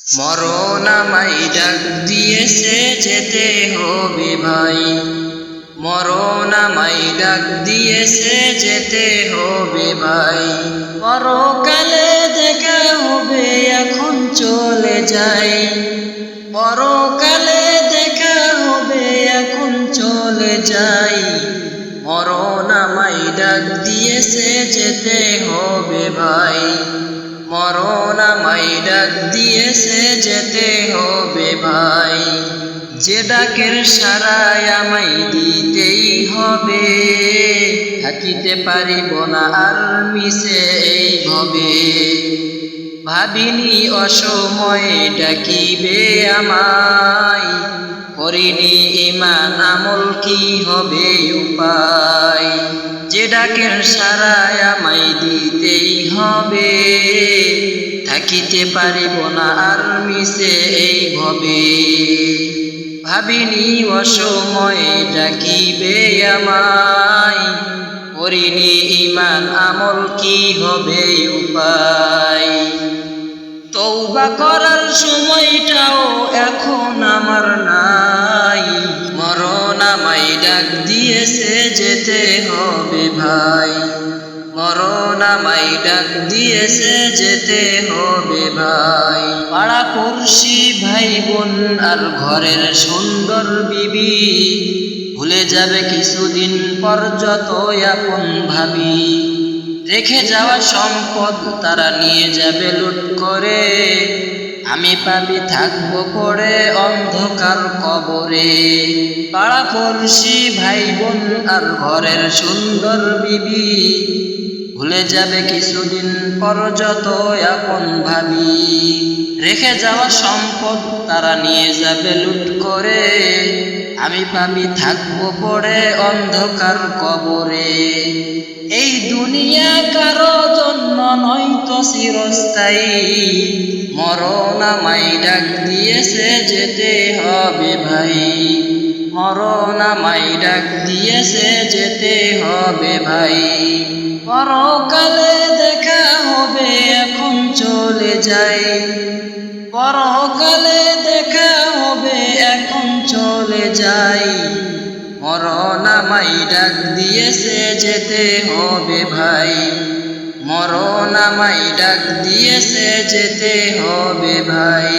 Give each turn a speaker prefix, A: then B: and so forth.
A: মরণ আমায় ডাক দিয়েছে যেতে হবে ভাই, মরণ আমায় ডাক দিয়েছে যেতে হবে ভাই। পরকালে দেখা হবে এখন চলে যাই, পরকালে দেখা হবে এখন চলে যাই। মরণ আমায় ডাক দিয়েছে যেতে হবে ভাই, মরণ আমায় ডাক দিয়েছে যেতে হবে ভাই। যে ডাকের সাড়ায় আমায় দিতেই হবে, থাকিতে পারিব না আর মিশে এই ভবে। ভাবিনি অসময়ে ডাকিবে আমায়, করিনি ঈমান আমল কি হবে উপায়। যে ডাকের সাড়ায় আমায় দিতেই হবে, থাকিতে পারিব না আর মিশে এই ভবে। ভাবিনি অসময়ে ডাকিবে আমায়, করিনি ঈমান আমল কি হবে উপায়। তওবা করার সময়টাও এখন আমার নাই, মরণ আমায় ডাক দিয়েছে যেতে হবে ভাই, মরণ আমায় ডাক দিয়েছে যেতে হবে ভাই। পাড়া পড়শি ভাই বোন আর ঘরের সুন্দর বিবি ভুলে যাবে কিছুদিন পর যত আপন ভাবি। রেখে যাওয়া সম্পদ তারা নিয়ে যাবে লুট করে, আমি পাপী থাকবো পড়ে অন্ধকার কবরে। পাড়া পড়শি ভাই বোন আর ঘরের সুন্দর বিবি ভুলে যাবে কিছুদিন পর যত আপন ভাবি। রেখে যাওয়া সম্পদ তারা নিয়ে যাবে লুট করে, আমি পাপী থাকবো পড়ে অন্ধকার কবরে। এই দুনিয়া কারো জন্য নয়তো চিরস্থায়ী, মরণ আমায় ডাক দিয়েছে যেতে হবে ভাই, মরণ আমায় ডাক দিয়েছে যেতে হবে ভাই। পরকালে দেখা হবে এখন চলে যাই, পরকালে দেখা হবে এখন চলে যাই। মরণ আমায় ডাক দিয়েছে যেতে হবে ভাই, মরণ আমায় ডাক দিয়েছে যেতে হবে ভাই।